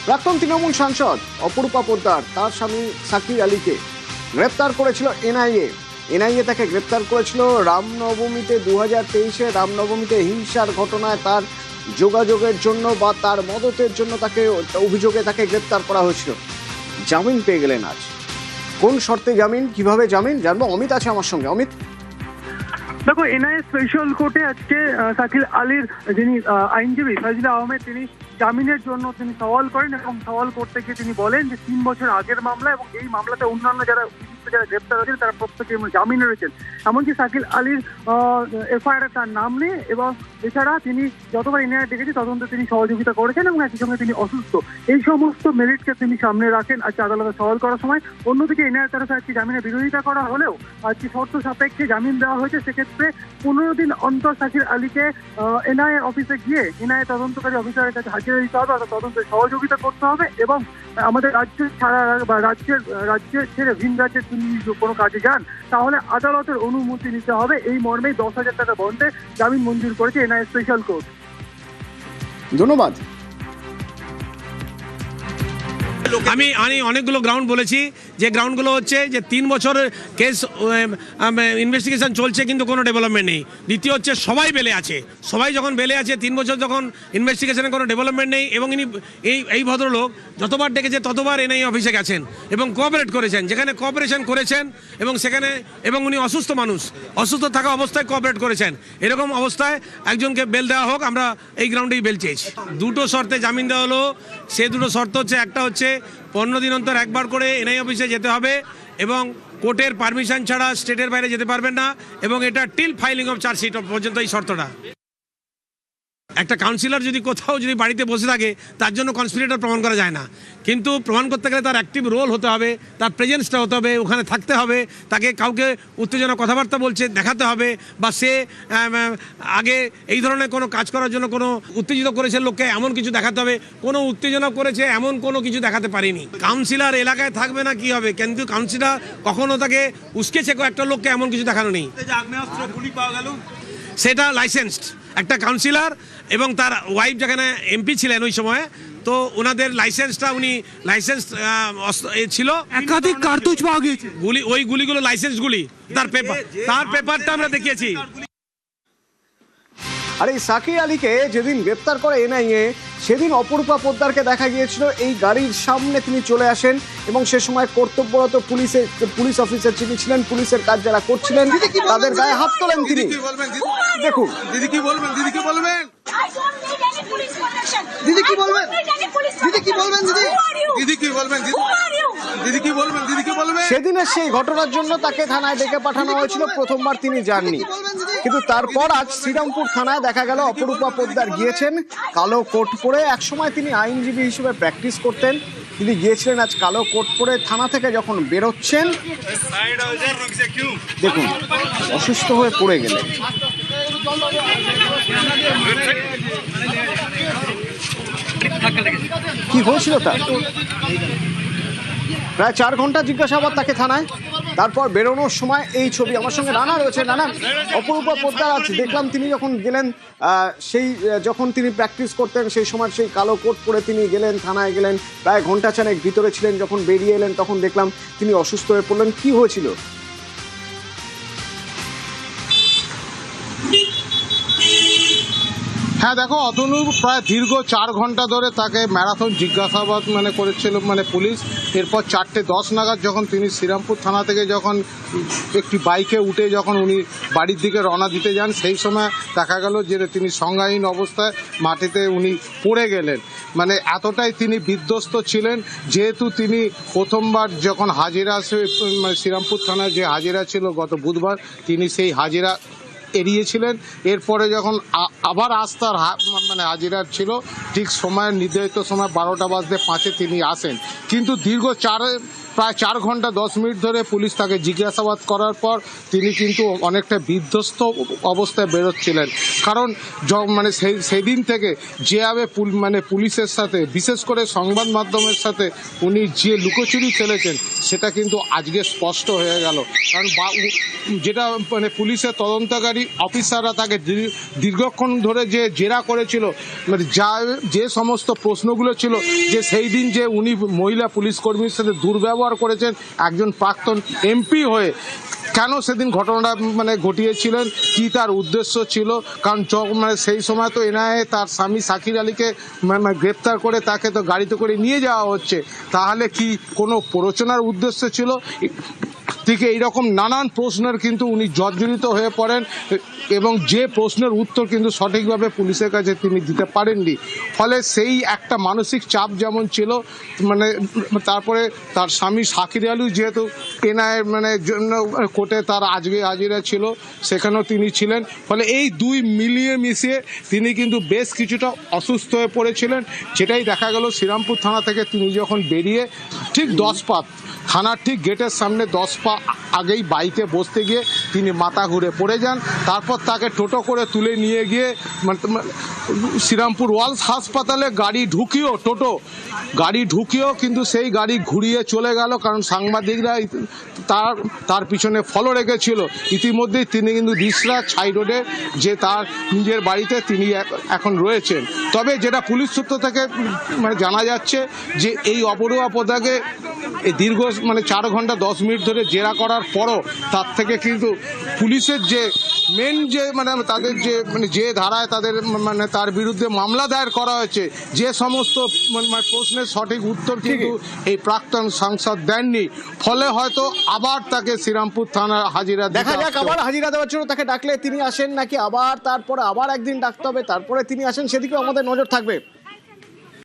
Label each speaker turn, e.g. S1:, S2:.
S1: প্রাক্তন তৃণমূল সাংসদ অপরূপা পোদ্দার তার স্বামী সাকির আলীকে গ্রেপ্তার করেছিল এনআইএ তাকে গ্রেপ্তার করেছিল রামনবমীতে 2023-এ রামনবমীতে হিংসার ঘটনায় তার যোগাযোগের জন্য বা তার মদতের জন্য তাকে অভিযোগে তাকে গ্রেপ্তার করা হয়েছিল। জামিন পেয়ে গেলেন আজ। কোন শর্তে জামিন, কিভাবে জামিন জানবো। অমিত আছে আমার সঙ্গে। অমিত,
S2: দেখো, এনআইএ স্পেশাল কোর্টে আজকে সাকির আলীর যিনি আইনজীবী ফাজিল আহমেদ, তিনি জামিনের জন্য তিনি সওয়াল করেন এবং সওয়াল করতে গিয়ে তিনি বলেন যে 3 বছর আগের মামলা এবং এই মামলাতে অন্যান্য যারা গ্রেপ্তার হয়েছেন তারা প্রত্যেকে জামিনে রয়েছেন। এমনকি সাকির আলীর এফআইআর তার নাম নেই এবং এছাড়া তিনি যতবার এনআইএ ডেকেছে তদন্তে তিনি সহযোগিতা করেছেন এবং একই সঙ্গে তিনি অসুস্থ। এই সমস্ত মেরিটকে তিনি সামনে রাখেন আজকে আদালতে সওয়াল করার সময়। অন্যদিকে এনআইএর তরফে আজকে জামিনের বিরোধিতা করা হলেও আজকে শর্ত সাপেক্ষে জামিন দেওয়া হয়েছে। সেক্ষেত্রে 15 দিন অন্তর সাকির আলীকে এনআইএ অফিসে গিয়ে এনআইএ তদন্তকারী অফিসারের কাছে হাজিরা দিতে হবে, অর্থাৎ তদন্তে সহযোগিতা করতে হবে এবং আমাদের রাজ্য ছাড়া বা রাজ্যের ছেড়ে ভিন রাজ্যে তিনি কোনো কাজে যান তাহলে আদালতের অনুমতি নিতে হবে। এই মর্মেই 10,000 টাকা বন্ডে জামিন মঞ্জুর করেছে এনআইএ স্পেশাল কোর্ট।
S1: ধন্যবাদ।
S3: আমি অনেকগুলো গ্রাউন্ড বলেছি, যে গ্রাউন্ডগুলো হচ্ছে যে 3 বছর কেস ইনভেস্টিগেশন চলছে কিন্তু কোনো ডেভেলপমেন্ট নেই। দ্বিতীয় হচ্ছে সবাই বেলে আছে, সবাই যখন বেলে আছে 3 বছর যখন ইনভেস্টিগেশনে কোনো ডেভেলপমেন্ট নেই এবং ইনি এই ভদ্রলোক যতবার ডেকেছে ততবার এনআইএ অফিসে গেছেন এবং কোঅপারেট করেছেন, যেখানে কোঅপারেশন করেছেন এবং সেখানে এবং উনি অসুস্থ মানুষ, অসুস্থ থাকা অবস্থায় কোঅপারেট করেছেন। এরকম অবস্থায় একজনকে বেল দেওয়া হোক, আমরা এই গ্রাউন্ডেই বেল চেয়েছি। দুটো শর্তে জামিন দেওয়া হলো। সে দুটো শর্ত হচ্ছে, একটা হচ্ছে 15 দিন অন্তর একবার করে এনআইএ অফিসে যেতে হবে এবং কোর্টের পারমিশন ছাড়া স্টেটের বাইরে যেতে পারবেন না এবং এটা টিল ফাইলিং অফ চার্জশিট পর্যন্ত এই শর্তটা। একটা কাউন্সিলর যদি কোথাও যদি বাড়িতে বসে থাকে তার জন্য কনস্পিরেটর প্রমাণ করা যায় না, কিন্তু প্রমাণ করতে গেলে তার অ্যাক্টিভ রোল হতে হবে, তার প্রেজেন্সটা হতে হবে, ওখানে থাকতে হবে, তাকে কাউকে উত্তেজনা কথাবার্তা বলছে দেখাতে হবে বা সে আগে এই ধরনের কোনো কাজ করার জন্য কোনো উত্তেজিত করেছে লোককে এমন কিছু দেখাতে হবে। কোনো উত্তেজনা করেছে এমন কোনো কিছু দেখাতে পারিনি। কাউন্সিলর এলাকায় থাকবে না কি হবে, কিন্তু কাউন্সিলর কখনো তাকে উস্কেছে একটা লোককে এমন কিছু দেখানো নেই। সেটা লাইসেন্সড একটা কাউন্সিলর এবং তার ওয়াইফ যেখানে এমপি ছিলেন ওই সময়ে, তো ওনাদের লাইসেন্সটা উনি লাইসেন্স ছিল।
S4: একাধিক কার্তুজ পাওয়া গিয়েছে,
S3: গুলি, ওই গুলিগুলো লাইসেন্স গুলি, তার পেপারটা আমরা দেখিয়েছি।
S1: আর এই সাকির আলীকে যেদিন গ্রেপ্তার করে এনআইএ সেদিন অপরূপা পোদ্দারকে দেখা গিয়েছিল এই গাড়ির সামনে তিনি চলে আসেন এবং সে সময় কর্তব্যরত পুলিশ অফিসার যিনি ছিলেন, পুলিশের কাজ যারা করছিলেন তাদের গায়ে হাত তোলেন তিনি। দেখুন
S4: দিদি কি বলবেন, দিদি কি বলবেন,
S5: দিদি কি বলবেন, দিদি কি বলবেন,
S4: দিদি কি বলবেন, দিদি কি বলবেন, দিদি কি বলবেন।
S1: সেদিনের সেই ঘটনার জন্য তাকে থানায় ডেকে পাঠানো হয়েছিল, প্রথমবার তিনি যাননি, কিন্তু তারপর আজ শ্রীরামপুর থানায় দেখা গেল অপরূপা পোদ্দার গিয়েছেন কালো কোট পরে। একসময় তিনি আইনজীবী হিসেবে প্র্যাকটিস করতেন, তিনি গিয়েছিলেন আজ কালো কোট পরে। থানা থেকে যখন বেরোচ্ছেন দেখুন অসুস্থ হয়ে পড়ে গেলেন। কি হয়েছিল তার? প্রায় 4 ঘন্টা জিজ্ঞাসাবাদ তাকে থানায়, তারপর বেরোনোর সময় এই ছবি। আমার সঙ্গে রানা রয়েছে। রানা, অপরূপা পোদ্দার আছে দেখলাম তিনি যখন গেলেন যখন তিনি প্র্যাকটিস করতেন সেই সময় সেই কালো কোট পরে তিনি গেলেন, থানায় গেলেন, প্রায় ঘন্টা চানেক ভিতরে ছিলেন, যখন বেরিয়ে এলেন তখন দেখলাম তিনি অসুস্থ হয়ে পড়লেন। কি হয়েছিল?
S6: হ্যাঁ দেখো অতনু, প্রায় দীর্ঘ 4 ঘন্টা ধরে তাকে ম্যারাথন জিজ্ঞাসাবাদ করেছিল পুলিশ। এরপর 4:10 নাগাদ যখন তিনি শ্রীরামপুর থানা থেকে যখন একটি বাইকে উঠে যখন উনি বাড়ির দিকে রওনা দিতে যান সেই সময় দেখা গেল যে তিনি সংজ্ঞাহীন অবস্থায় মাটিতে উনি পড়ে গেলেন। এতটাই তিনি বিধ্বস্ত ছিলেন, যেহেতু তিনি প্রথমবার যখন হাজিরা শ্রীরামপুর থানায় যে হাজিরা ছিল গত বুধবার, তিনি সেই হাজিরা এড়িয়েছিলেন। এরপরে যখন আবার আস্থার হাজিরা ছিল, ঠিক সময়ের নির্ধারিত সময় 12:05 তিনি আসেন, কিন্তু দীর্ঘ প্রায় 4 ঘন্টা 10 মিনিট ধরে পুলিশ তাকে জিজ্ঞাসাবাদ করার পর তিনি কিন্তু অনেকটা বিধ্বস্ত অবস্থায় বেরোচ্ছিলেন। কারণ মানে সেদিন থেকে যেভাবে মানে পুলিশের সাথে, বিশেষ করে সংবাদ মাধ্যমের সাথে উনি যে লুকোচুরি চলেছেন সেটা কিন্তু আজকে স্পষ্ট হয়ে গেল। কারণ যেটা মানে পুলিশের তদন্তকারী অফিসাররা তাকে দীর্ঘক্ষণ ধরে যে জেরা করেছিল, মানে যে সমস্ত প্রশ্নগুলো ছিল যে সেই দিন যে উনি মহিলা পুলিশ কর্মীর সাথে দুর্ব্যবহার করেছেন একজন প্রাক্তন এমপি হয়ে, কেন সেদিন ঘটনাটা মানে ঘটিয়েছিলেন, কি তার উদ্দেশ্য ছিল। কারণ মানে সেই সময় তো এনআইএ তার স্বামী সাকির আলীকে গ্রেপ্তার করে তাকে তো গাড়িতে করে নিয়ে যাওয়া হচ্ছে, তাহলে কি কোনো প্ররোচনার উদ্দেশ্য ছিল? ঠিক এইরকম নানান প্রশ্নের কিন্তু উনি জর্জরিত হয়ে পড়েন এবং যে প্রশ্নের উত্তর কিন্তু সঠিকভাবে পুলিশের কাছে তিনি দিতে পারেননি। ফলে সেই একটা মানসিক চাপ যেমন ছিল, মানে তারপরে তার স্বামী সাকির আলী যেহেতু এনআইএ মানে জন্য কোর্টে তার আজকে হাজিরা ছিল, সেখানেও তিনি ছিলেন। ফলে এই দুই মিলিয়ে মিশিয়ে তিনি কিন্তু বেশ কিছুটা অসুস্থ হয়ে পড়েছিলেন। যেটাই দেখা গেল শ্রীরামপুর থানা থেকে তিনি যখন বেরিয়ে ঠিক 10 পা থানার ঠিক গেটের সামনে 10 পা আগেই বাইকে বসতে গিয়ে তিনি মাথা ঘুরে পড়ে যান। তারপর তাকে টোটো করে তুলে নিয়ে গিয়ে শ্রীরামপুর ওয়ালস হাসপাতালে গাড়ি ঢুকিয়েও কিন্তু সেই গাড়ি ঘুরিয়ে চলে গেল, কারণ সাংবাদিকরা তার পিছনে ফলো রেখেছিল। ইতিমধ্যেই তিনি কিন্তু দিশরা ছাই রোডে যে তার নিজের বাড়িতে তিনি এখন রয়েছেন। তবে যেটা পুলিশ সূত্র থেকে মানে জানা যাচ্ছে যে এই অপরূপা প্রথাকে দীর্ঘ মানে 4 ঘন্টা 10 মিনিট ধরে জেরা করার পরও তার থেকে কিন্তু পুলিশের যে মেন যে মানে তাদের যে মানে যে ধারায় তাদের মানে তার বিরুদ্ধে মামলা দায়ের করা হয়েছে, যে সমস্ত প্রশ্নের সঠিক উত্তর কিন্তু এই প্রাক্তন সাংসদ দেননি। ফলে হয়তো আবার তাকে শ্রীরামপুর থানার হাজিরা
S1: দেখা যাক আবার হাজিরা দেওয়ার জন্য তাকে ডাকলে তিনি আসেন নাকি আবার তারপরে আবার একদিন ডাকতে হবে তারপরে তিনি আসেন, সেদিকেও আমাদের নজর থাকবে।